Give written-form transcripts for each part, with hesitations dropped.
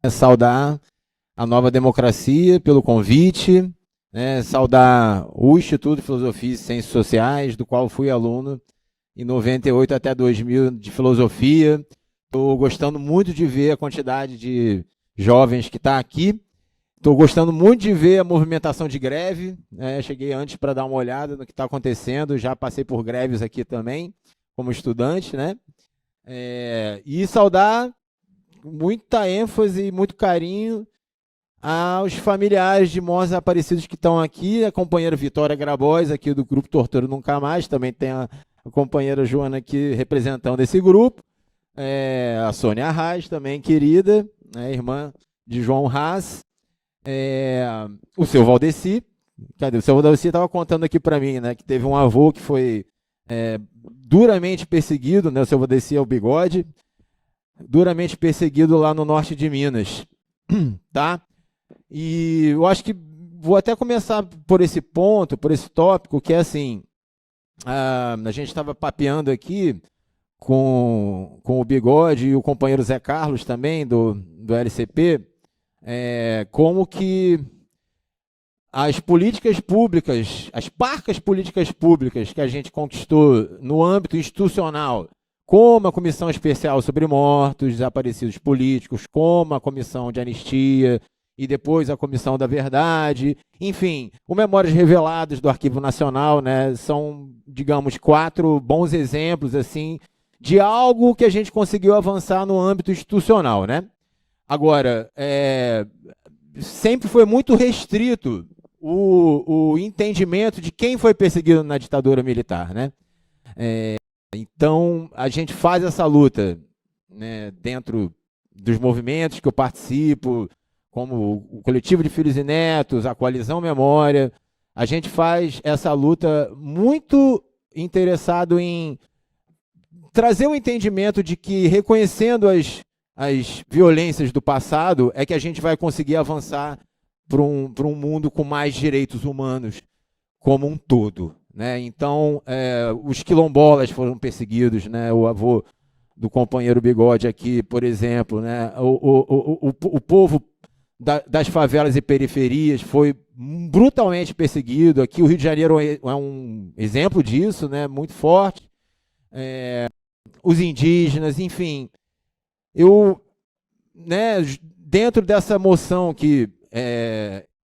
saudar a Nova Democracia pelo convite, né, saudar o Instituto de Filosofia e Ciências Sociais, do qual fui aluno em 98 até 2000 de filosofia. Estou gostando muito de ver a quantidade de jovens que está aqui. Estou gostando muito de ver a movimentação de greve, né? Cheguei antes para dar uma olhada no que está acontecendo, já passei por greves aqui também, como estudante, né? E saudar muita ênfase e muito carinho aos familiares de mortos desaparecidos que estão aqui, a companheira Vitória Grabois, aqui do grupo Tortura Nunca Mais, também tem a companheira Joana aqui representando esse grupo, a Sônia Arraes também, querida, né, irmã de João Haas, o seu Valdeci. Cadê? O seu Valdeci estava contando aqui para mim, né, que teve um avô que foi duramente perseguido, né, o seu Valdeci é o Bigode, duramente perseguido lá no norte de Minas, tá? E eu acho que vou até começar por esse ponto, por esse tópico, que é assim, a gente estava papeando aqui com o Bigode e o companheiro Zé Carlos também, do LCP, como que as políticas públicas, as parcas políticas públicas que a gente conquistou no âmbito institucional, como a Comissão Especial sobre Mortos, Desaparecidos Políticos, como a Comissão de Anistia e depois a Comissão da Verdade, enfim, o Memórias Reveladas do Arquivo Nacional, né, são, digamos, 4 bons exemplos assim, de algo que a gente conseguiu avançar no âmbito institucional, né? Agora, sempre foi muito restrito o entendimento de quem foi perseguido na ditadura militar, né? Então, a gente faz essa luta, né, dentro dos movimentos que eu participo, como o Coletivo de Filhos e Netos, a Coalizão Memória. A gente faz essa luta muito interessado em trazer o entendimento de que, reconhecendo as violências do passado, é que a gente vai conseguir avançar para um mundo com mais direitos humanos como um todo, né? Então, os quilombolas foram perseguidos, né? O avô do companheiro Bigode aqui, por exemplo, né? O povo das favelas e periferias foi brutalmente perseguido. Aqui o Rio de Janeiro é um exemplo disso, né? Muito forte. Os indígenas, enfim. Né, dentro dessa moção que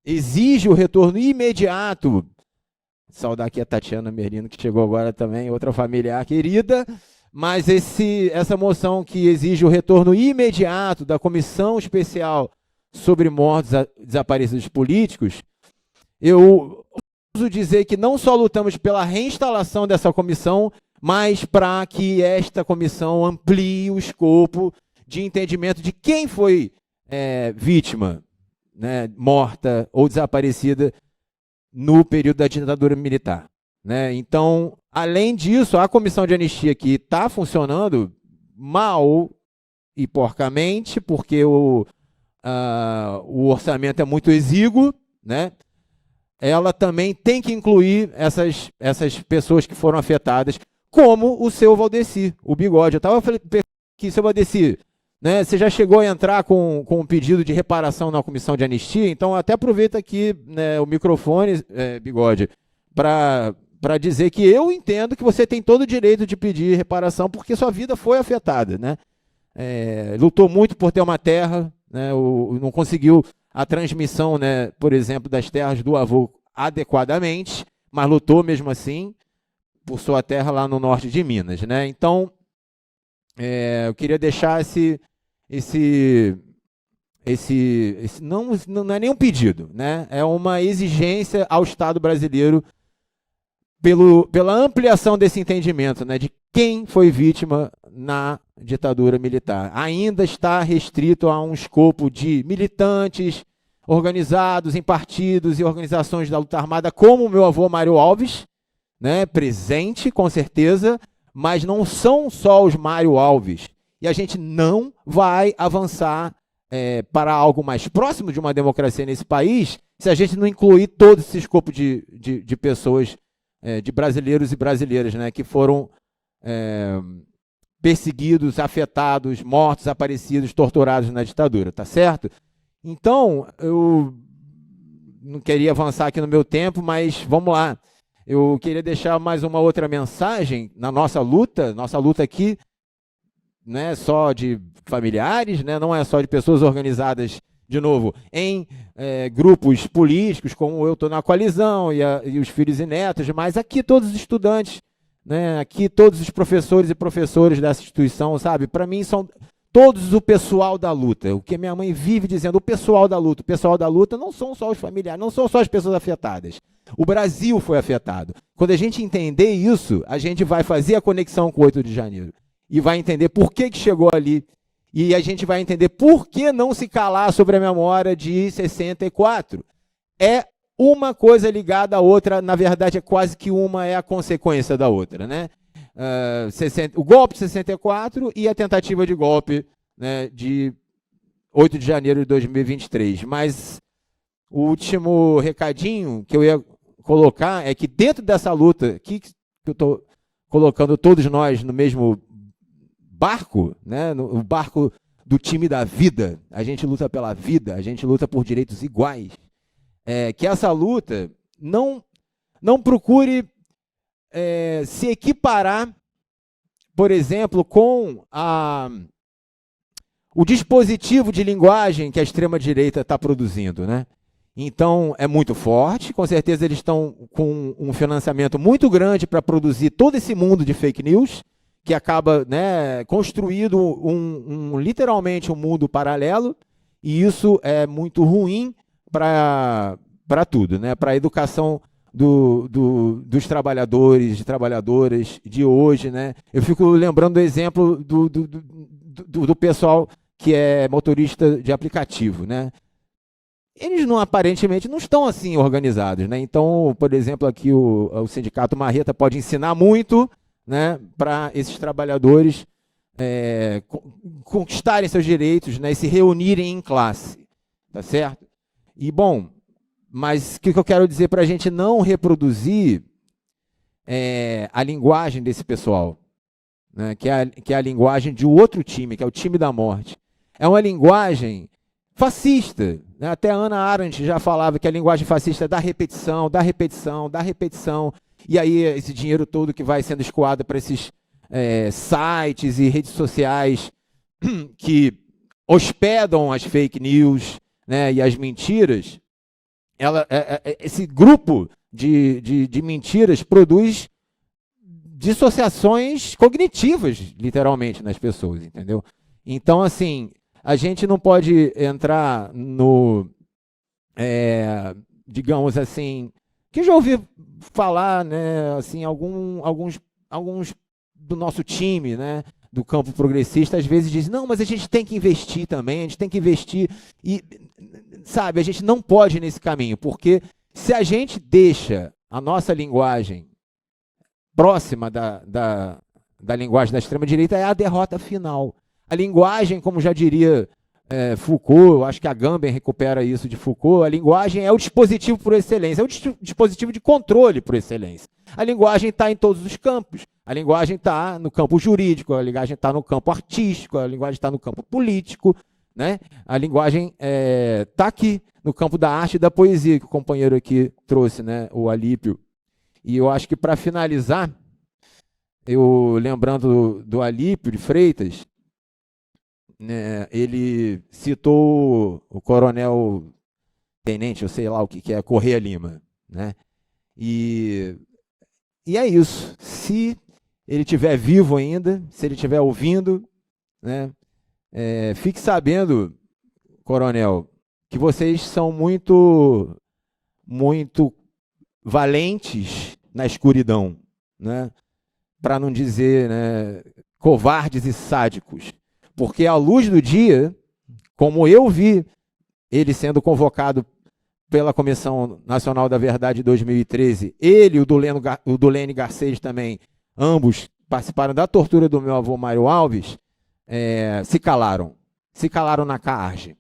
exige o retorno imediato, saudar aqui a Tatiana Merino, que chegou agora também, outra familiar querida, mas essa moção que exige o retorno imediato da Comissão Especial sobre Mortos Desaparecidos Políticos, eu uso dizer que não só lutamos pela reinstalação dessa comissão, mas para que esta comissão amplie o escopo de entendimento de quem foi vítima, né, morta ou desaparecida no período da ditadura militar, né? Então, além disso, a comissão de anistia que está funcionando mal e porcamente, porque o orçamento é muito exíguo, né? Ela também tem que incluir essas pessoas que foram afetadas, como o seu Valdeci, o Bigode. Eu estava falando aqui, seu Valdeci, né, você já chegou a entrar com um pedido de reparação na comissão de anistia, então até aproveita aqui, né, o microfone, Bigode, para dizer que eu entendo que você tem todo o direito de pedir reparação, porque sua vida foi afetada, né? Lutou muito por ter uma terra, né, não conseguiu a transmissão, né, por exemplo, das terras do avô adequadamente, mas lutou mesmo assim por sua terra lá no norte de Minas, né? Então, eu queria deixar não é nem um pedido, né? É uma exigência ao Estado brasileiro pela ampliação desse entendimento, né, de quem foi vítima na ditadura militar. Ainda está restrito a um escopo de militantes organizados em partidos e organizações da luta armada, como o meu avô Mário Alves, né, presente, com certeza, mas não são só os Mário Alves. E a gente não vai avançar para algo mais próximo de uma democracia nesse país se a gente não incluir todo esse escopo de pessoas, de brasileiros e brasileiras, né, que foram perseguidos, afetados, mortos, desaparecidos, torturados na ditadura, tá certo? Então, eu não queria avançar aqui no meu tempo, mas vamos lá. Eu queria deixar mais uma outra mensagem na nossa luta aqui não é só de familiares, né, não é só de pessoas organizadas, de novo, em grupos políticos, como eu estou na coalizão, e os filhos e netos, mas aqui todos os estudantes, né, aqui todos os professores e professoras dessa instituição, sabe? Para mim são todos o pessoal da luta. O que minha mãe vive dizendo, o pessoal da luta não são só os familiares, não são só as pessoas afetadas. O Brasil foi afetado. Quando a gente entender isso, a gente vai fazer a conexão com o 8 de janeiro. E vai entender por que chegou ali. E a gente vai entender por que não se calar sobre a memória de 64. É uma coisa ligada à outra, na verdade, é quase que uma é a consequência da outra, né? O golpe de 64 e a tentativa de golpe, né, de 8 de janeiro de 2023. Mas o último recadinho que eu ia colocar é que dentro dessa luta, que eu estou colocando todos nós no mesmo barco, né, no barco do time da vida, a gente luta pela vida, a gente luta por direitos iguais, que essa luta não procure se equiparar, por exemplo, com o dispositivo de linguagem que a extrema-direita está produzindo, né? Então, é muito forte, com certeza eles estão com um financiamento muito grande para produzir todo esse mundo de fake news, que acaba, né, construindo literalmente um mundo paralelo, e isso é muito ruim para tudo, né? Para a educação dos trabalhadores e trabalhadoras de hoje, né? Eu fico lembrando do exemplo do pessoal que é motorista de aplicativo, né? Eles aparentemente não estão assim organizados, né? Então, por exemplo, aqui o Sindicato Marreta pode ensinar muito, né, para esses trabalhadores conquistarem seus direitos, né, e se reunirem em classe, tá certo? E, bom, mas o que eu quero dizer para a gente não reproduzir a linguagem desse pessoal, né, que é a linguagem de outro time, que é o time da morte. É uma linguagem fascista, né? Até a Hannah Arendt já falava que a linguagem fascista é da repetição, da repetição, da repetição, e aí esse dinheiro todo que vai sendo escoado para esses sites e redes sociais que hospedam as fake news, né, e as mentiras, esse grupo de mentiras produz dissociações cognitivas, literalmente, nas pessoas, entendeu? Então, assim, a gente não pode entrar no, digamos assim, que eu já ouvi falar, né, assim, alguns do nosso time, né, do campo progressista, às vezes dizem, não, mas a gente tem que investir também, a gente tem que investir, e, sabe, a gente não pode ir nesse caminho, porque se a gente deixa a nossa linguagem próxima da linguagem da extrema-direita, é a derrota final. A linguagem, como já diria Foucault, acho que a Agamben recupera isso de Foucault, a linguagem é o dispositivo por excelência, é o dispositivo de controle por excelência. A linguagem está em todos os campos. A linguagem está no campo jurídico, a linguagem está no campo artístico, a linguagem está no campo político, né? A linguagem está aqui no campo da arte e da poesia, que o companheiro aqui trouxe, né? O Alípio. E eu acho que, para finalizar, eu lembrando do Alípio de Freitas, né, ele citou o coronel tenente, eu sei lá o que é, Correia Lima, né? E é isso. Se ele estiver vivo ainda, se ele estiver ouvindo, né, fique sabendo, coronel, que vocês são muito, muito valentes na escuridão, né? Para não dizer, né, covardes e sádicos. Porque à luz do dia, como eu vi ele sendo convocado pela Comissão Nacional da Verdade de 2013, ele e o Dulene Garcês também, ambos participaram da tortura do meu avô Mário Alves, se calaram na CARGE.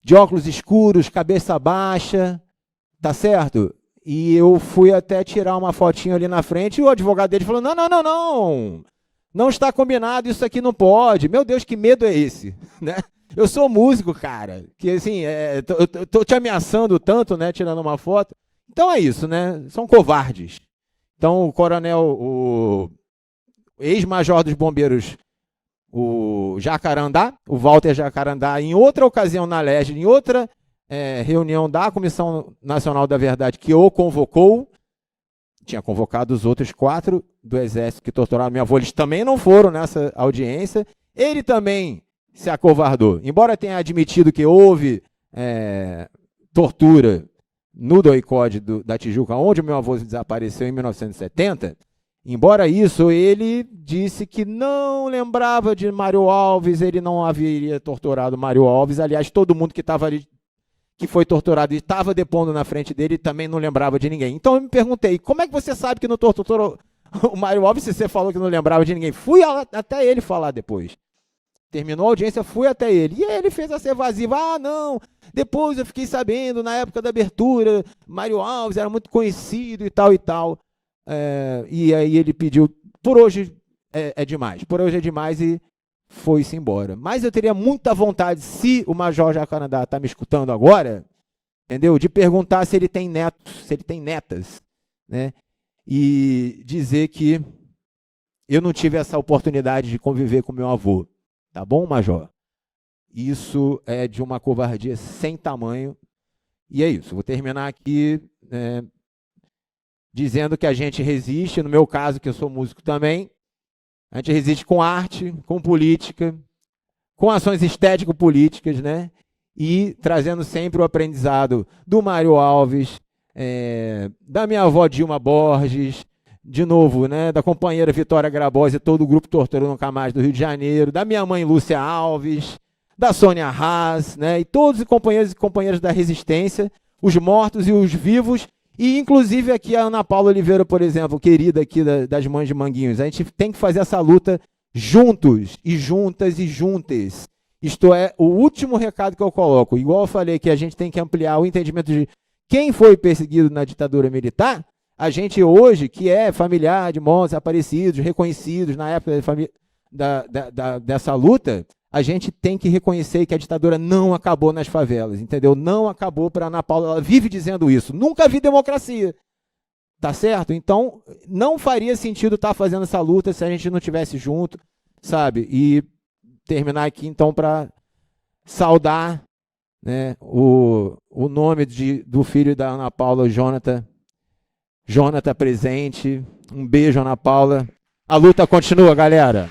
De óculos escuros, cabeça baixa, tá certo? E eu fui até tirar uma fotinha ali na frente e o advogado dele falou, não, Não está combinado, isso aqui não pode. Meu Deus, que medo é esse? Né? Eu sou músico, cara, que assim, eu tô te ameaçando tanto, né, tirando uma foto. Então é isso, né? São covardes. Então o coronel, o ex-major dos bombeiros, o Jacarandá, o Walter Jacarandá, em outra ocasião na LERJ, em outra reunião da Comissão Nacional da Verdade, que o convocou, tinha convocado os outros 4 do Exército que torturaram minha avó, eles também não foram nessa audiência, ele também se acovardou. Embora tenha admitido que houve tortura no DOI-CODE da Tijuca, onde meu avô desapareceu em 1970, embora isso, ele disse que não lembrava de Mário Alves, ele não haveria torturado Mário Alves, aliás, todo mundo que estava ali, que foi torturado e estava depondo na frente dele, também não lembrava de ninguém. Então eu me perguntei, como é que você sabe que não torturou o Mário Alves se você falou que não lembrava de ninguém? Fui até ele falar depois. Terminou a audiência, fui até ele. E ele fez a ser evasiva. Ah, não, depois eu fiquei sabendo, na época da abertura, Mário Alves era muito conhecido e tal e tal. E aí ele pediu, por hoje é demais. Por hoje é demais e foi-se embora. Mas eu teria muita vontade, se o Major Jacarandá está me escutando agora, entendeu? De perguntar se ele tem netos, se ele tem netas, né? E dizer que eu não tive essa oportunidade de conviver com meu avô. Tá bom, Major? Isso é de uma covardia sem tamanho. E é isso. Vou terminar aqui dizendo que a gente resiste, no meu caso, que eu sou músico também, a gente resiste com arte, com política, com ações estético-políticas, né? E trazendo sempre o aprendizado do Mário Alves, da minha avó Dilma Borges, de novo, né, da companheira Vitória Grabosa e todo o grupo Tortura Nunca Mais do Rio de Janeiro, da minha mãe Lúcia Alves, da Sônia Haas, né, e todos os companheiros e companheiras da resistência, os mortos e os vivos, e inclusive aqui a Ana Paula Oliveira, por exemplo, querida aqui das Mães de Manguinhos. A gente tem que fazer essa luta juntos, e juntas e juntas. Isto é o último recado que eu coloco. Igual eu falei que a gente tem que ampliar o entendimento de quem foi perseguido na ditadura militar, a gente hoje, que é familiar de mortos desaparecidos, reconhecidos na época dessa luta, a gente tem que reconhecer que a ditadura não acabou nas favelas, entendeu? Não acabou para a Ana Paula, ela vive dizendo isso. Nunca vi democracia, tá certo? Então, não faria sentido estar fazendo essa luta se a gente não estivesse junto, sabe? E terminar aqui, então, para saudar, né, o nome do filho da Ana Paula, Jonathan presente. Um beijo, Ana Paula. A luta continua, galera.